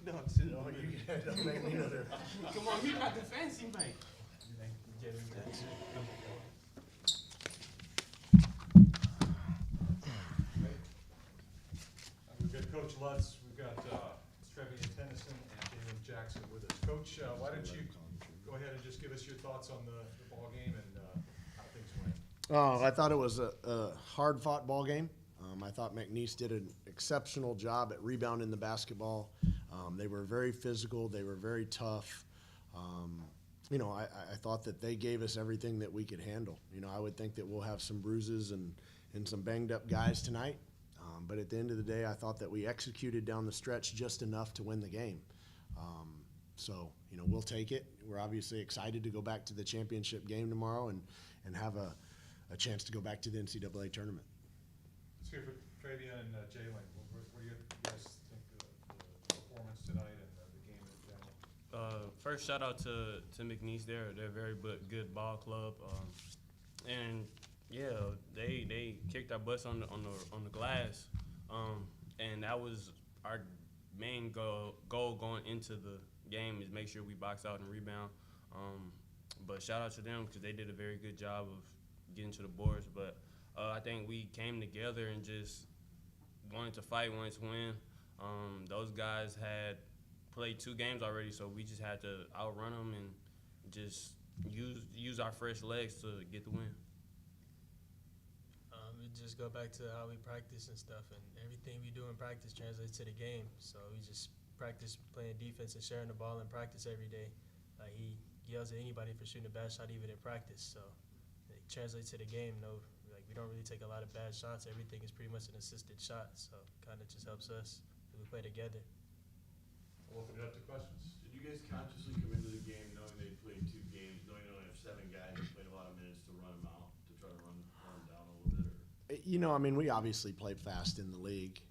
No, too. No, you don't make me know. Come on, you got the fancy mic. We've got Coach Lutz, we've got Trevian Tennyson and Damon Jackson with us. Coach, why don't you go ahead and just give us your thoughts on the ball game and how things went? Oh, I thought it was a hard-fought ball game. I thought McNeese did an exceptional job at rebounding the basketball. They were very physical. They were very tough. I thought that they gave us everything that we could handle. I would think that we'll have some bruises and some banged-up guys tonight. But at the end of the day, I thought that we executed down the stretch just enough to win the game. We'll take it. We're obviously excited to go back to the championship game tomorrow and have a chance to go back to the NCAA tournament. Let's hear from Trevian and Jalen. What do you guys think of the performance tonight and the game in general? First, shout out to McNeese. They're a very good ball club, and yeah, they kicked our butts on the glass, and that was our main goal going into the game, is make sure we box out and rebound. But shout out to them because they did a very good job of getting to the boards. But I think we came together and just wanted to fight, wanted to win. Those guys had played 2 games already, so we just had to outrun them and just use our fresh legs to get the win. We just go back to how we practice and stuff, and everything we do in practice translates to the game. So we just practice playing defense and sharing the ball in practice every day. Like, he yells at anybody for shooting a bad shot even in practice. So it translates to the game. We don't really take a lot of bad shots. Everything is pretty much an assisted shot. So it kind of just helps us if we play together. We'll open it up to questions. Did you guys consciously come into the game knowing they played 2 games, knowing they only have 7 guys that played a lot of minutes to run them out, to try to run them down a little bit? Or? We obviously play fast in the league.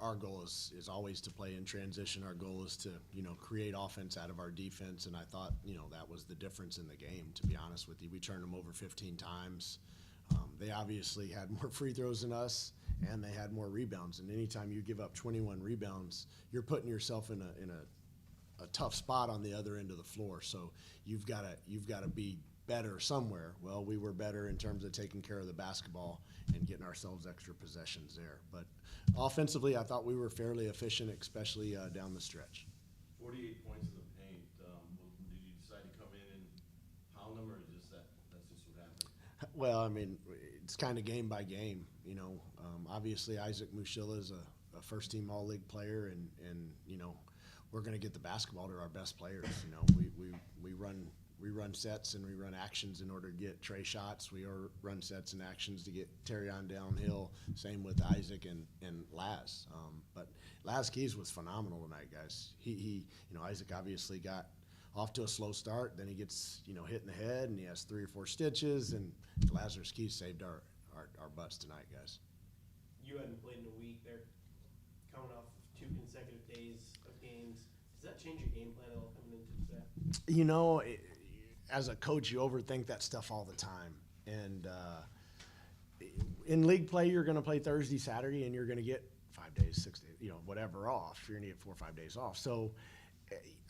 Our goal is always to play in transition. Our goal is to, create offense out of our defense. And I thought, that was the difference in the game, to be honest with you. We turned them over 15 times. They obviously had more free throws than us, and they had more rebounds. And anytime you give up 21 rebounds, you're putting yourself in a tough spot on the other end of the floor. So you've got to be better somewhere. Well, we were better in terms of taking care of the basketball and getting ourselves extra possessions there. But offensively, I thought we were fairly efficient, especially down the stretch. 48 points in the paint. Did you decide to come in and pound them, or just that's just what happened? Well, it's kind of game by game. Obviously Isaac Mushila is a first-team All-League player, and we're going to get the basketball to our best players. We run sets and we run actions in order to get Trey shots. We run sets and actions to get Terry on downhill. Same with Isaac and Laz. But Laz Keys was phenomenal tonight, guys. Isaac obviously got off to a slow start. Then he gets hit in the head and he has 3 or 4 stitches. And Lazarus Keys saved our butts tonight, guys. You hadn't played in a week. They're coming off of 2 consecutive days of games. Does that change your game plan at all coming into today? As a coach, you overthink that stuff all the time. And in league play, you're going to play Thursday, Saturday, and you're going to get 5 days, 6 days, whatever off. You're going to get 4 or 5 days off. So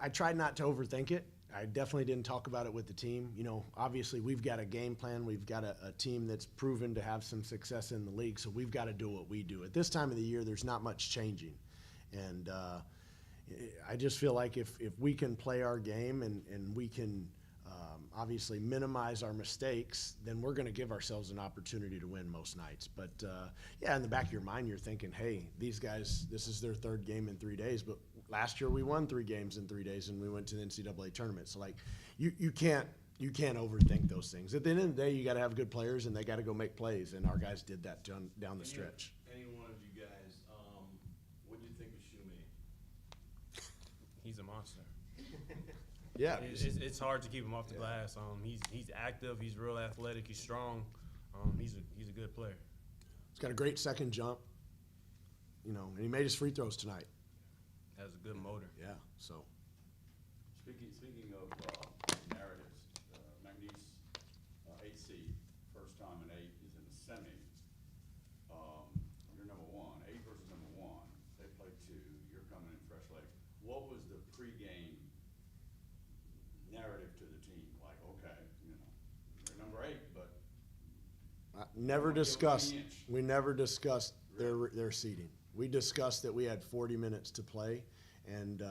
I tried not to overthink it. I definitely didn't talk about it with the team. Obviously we've got a game plan. We've got a team that's proven to have some success in the league, so we've got to do what we do. At this time of the year, there's not much changing. And I just feel like if we can play our game and we can obviously minimize our mistakes, then we're going to give ourselves an opportunity to win most nights. But in the back of your mind, you're thinking, hey, these guys, this is their 3rd game in 3 days. But last year we won 3 games in 3 days, and we went to the NCAA tournament. So you can't overthink those things. At the end of the day, you got to have good players, and they got to go make plays. And our guys did that down the stretch. Any one of you guys, what do you think of Shumate? He's a monster. Yeah, It's hard to keep him off the glass. He's active. He's real athletic. He's strong. He's a good player. he's got a great second jump. And he made his free throws tonight. Has a good motor. Yeah. So. Speaking of narratives, McNeese 8 seed, first time in 8 is in the semi. You're number 1, 8 versus number 1. They play 2. You're coming in what was the pregame narrative to the team? Like, okay, you know, they're number 8, but Never Don't give discussed, them an inch. we never discussed Really? their seating. We discussed that we had 40 minutes to play, and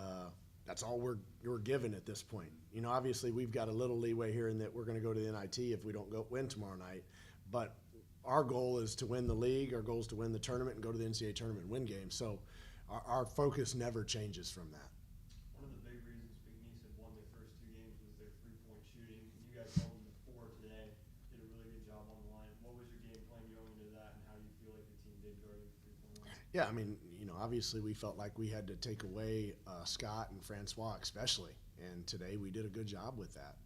that's all we're given at this point. You know, obviously, we've got a little leeway here in that we're gonna go to the NIT if we don't win tomorrow night. But our goal is to win the league, our goal is to win the tournament and go to the NCAA tournament and win games. So our focus never changes from that. One of the big reasons McNeese had won their first 2 games was their 3-point shooting. You guys held them to 4 today, did a really good job on the line. What was your game plan going into that, and how do you feel like the team did guarding the 3-point line? Yeah, I mean, you know, obviously we felt like we had to take away Scott and Francois especially, and today we did a good job with that.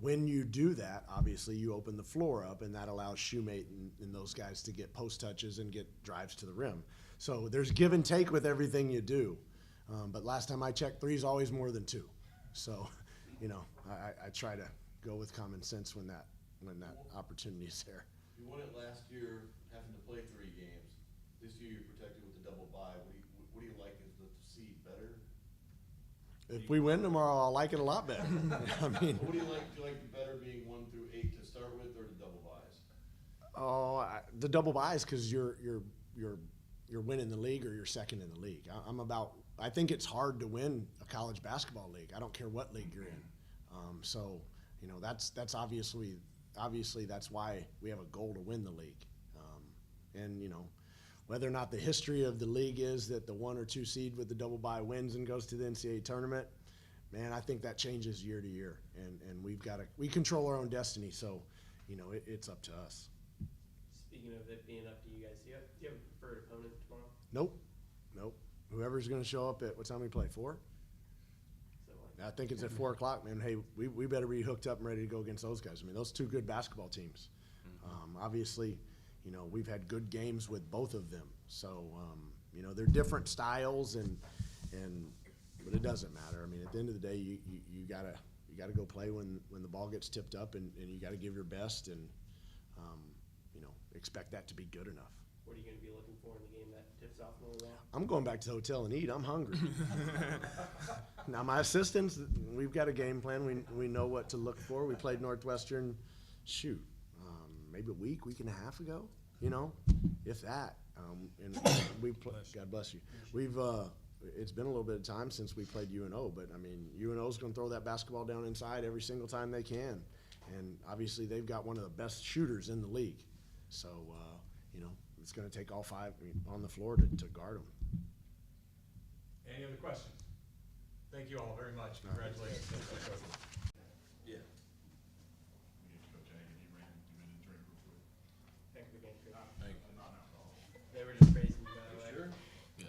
When you do that, obviously you open the floor up, and that allows Shoemate and those guys to get post touches and get drives to the rim. So there's give and take with everything you do. But last time I checked, 3's always more than 2. So, you know, I try to go with common sense when that opportunity is there. You won it last year, having to play 3 games. This year you're protected with the double bye. What do you like? Is the seed better? If we win tomorrow, I'll like it a lot better. I mean, What do you like? Do you like it better being 1 through 8 to start with, or the double byes? the double buys because you're winning the league or you're second in the league. I think it's hard to win a college basketball league. I don't care what league you're in. So you know that's obviously that's why we have a goal to win the league. And you know whether or not the history of the league is that the 1 or 2 seed with the double bye wins and goes to the NCAA tournament, man, I think that changes year to year, and we control our own destiny. So you know it's up to us. Speaking of it being up to you guys, do you have a preferred opponent tomorrow? Nope. Whoever's going to show up at what time we play? 4? So like, I think it's at 4 o'clock, man. Hey, we better be hooked up and ready to go against those guys. I mean, those 2 good basketball teams. Obviously, you know, we've had good games with both of them. So, you know, they're different styles, but it doesn't matter. I mean, at the end of the day, you gotta go play when the ball gets tipped up, and you gotta give your best, and you know, expect that to be good enough. what are you going to be looking for in the game that tips off really well? I'm going back to the hotel and eat. I'm hungry. Now, my assistants, we've got a game plan. We know what to look for. We played Northwestern, maybe a week and a half ago, you know, if that. And God bless you. It's been a little bit of time since we played UNO, but I mean, UNO's going to throw that basketball down inside every single time they can. And obviously, they've got one of the best shooters in the league. So, you know, it's going to take all 5 on the floor to guard them. Any other questions? Thank you all very much. Congratulations. Yeah. Heck of a game, Chris. Thank They were just praising you, by the way. Sure? Yeah.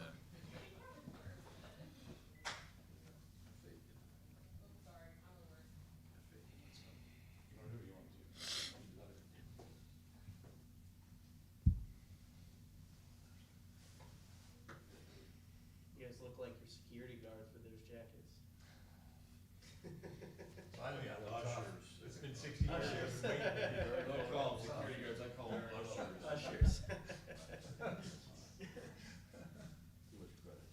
You guys look like your security guards with those jackets. Finally, I love Ushers. It's been 60 years. Ushers. Don't call them security guards, I call them ushers. Ushers. Too much credit.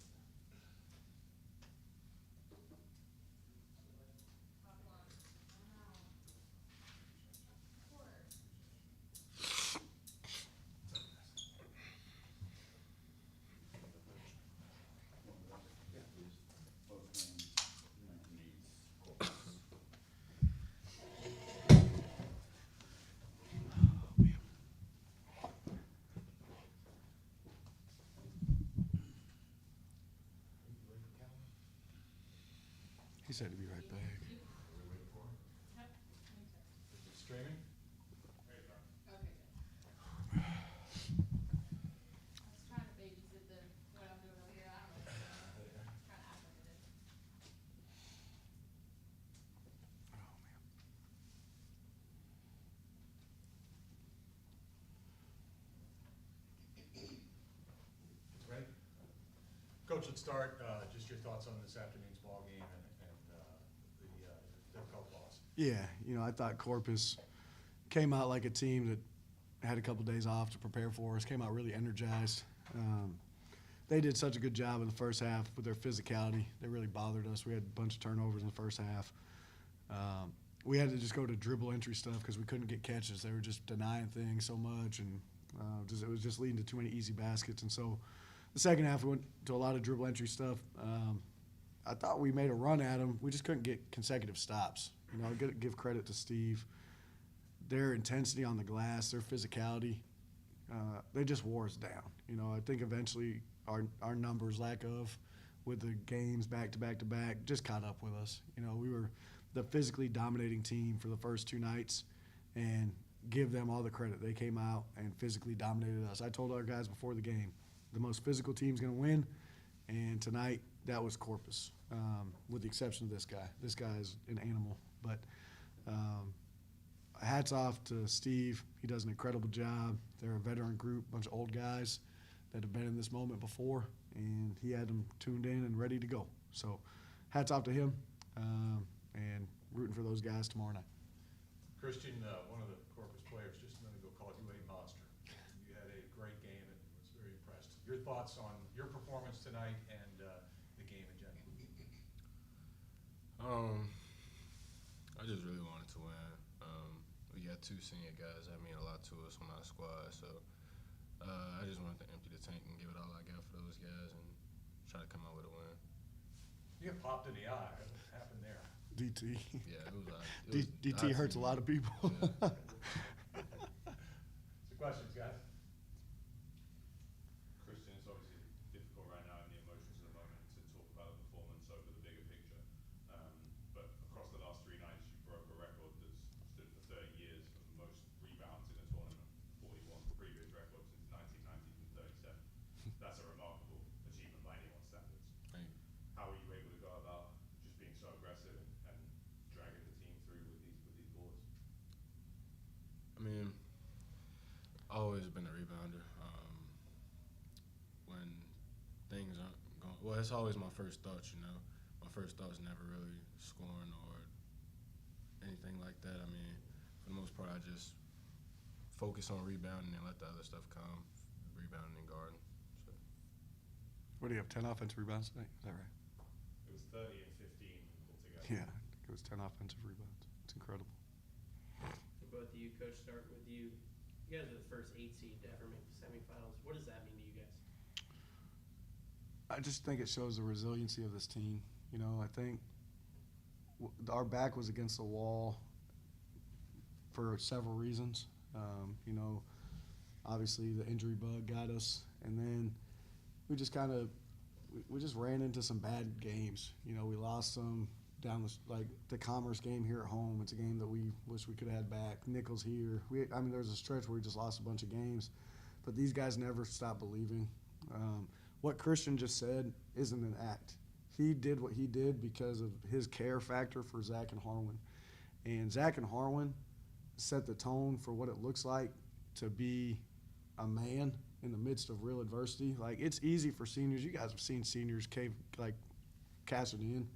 Yeah, please. A&M-Corpus. He said he'd be right back. Is it streaming? Okay, good. I was trying to babysit what I'm doing over here. I don't know. Trying to act like it is. Ready? Coach, let's start, just your thoughts on this afternoon's ball game and the difficult loss. Yeah, you know, I thought Corpus came out like a team that had a couple days off to prepare for us, came out really energized. they did such a good job in the first half with their physicality. They really bothered us. We had a bunch of turnovers in the first half. We had to just go to dribble entry stuff because we couldn't get catches. They were just denying things so much, and it was just leading to too many easy baskets. And so the second half, we went to a lot of dribble entry stuff. I thought we made a run at them. We just couldn't get consecutive stops. You know, give credit to Steve. Their intensity on the glass, their physicality, they just wore us down. You know, I think eventually our numbers, lack of, with the games back to back to back, just caught up with us. You know, we were the physically dominating team for the first 2 nights, and give them all the credit. They came out and physically dominated us. I told our guys before the game, the most physical team's going to win, and tonight that was Corpus, with the exception of this guy. This guy is an animal, but hats off to Steve. He does an incredible job. They're a veteran group, bunch of old guys that have been in this moment before, and he had them tuned in and ready to go. So hats off to him, and rooting for those guys tomorrow night. Christian, one of the Corpus players just a minute ago called you a monster. You had a great game and was very impressed. Your thoughts on your performance tonight and the game in general? I just really wanted to win. We got 2 senior guys that mean a lot to us on our squad, so I just wanted to empty the tank and give it all I got for those guys and try to come out with a win. You got popped in the eye. What happened there? DT. Yeah, it was. DT hurts a lot of people. Yeah. So questions, guys? Christian, it's obviously difficult right now in the emotions of the moment to talk about the performance over the bigger picture. But across the last 3 nights, you broke a record that's stood for 30 years of the most rebounds in a tournament, 41, the previous record since 1990 from 37. That's a remarkable achievement by anyone's standards. Thank you. How were you able to go about just being so aggressive and dragging the team through with these boards? I mean, I've always been a rebounder. When things aren't going well, it's always my first thoughts. You know, my first thoughts never really scoring or anything like that. I mean, for the most part, I just focus on rebounding and let the other stuff come, rebounding and guarding. So. What do you have, 10 offensive rebounds tonight? Is that right? It was 30 and 15 altogether. Yeah, I think it was 10 offensive rebounds. It's incredible. For both of you, Coach, starting with you. You guys are the first 8 seed to ever make the semifinals. What does that mean to you guys? I just think it shows the resiliency of this team. You know, I think our back was against the wall for several reasons. You know, obviously the injury bug got us, and then we just we just ran into some bad games. You know, we lost some down the Commerce game here at home. It's a game that we wish we could have had back. Nichols here. I mean, there was a stretch where we just lost a bunch of games, but these guys never stopped believing. What Christian just said isn't an act. He did what he did because of his care factor for Zach and Harwin. And Zach and Harwin set the tone for what it looks like to be a in the midst of real adversity. Like, it's easy for seniors. You guys have seen seniors cash it in.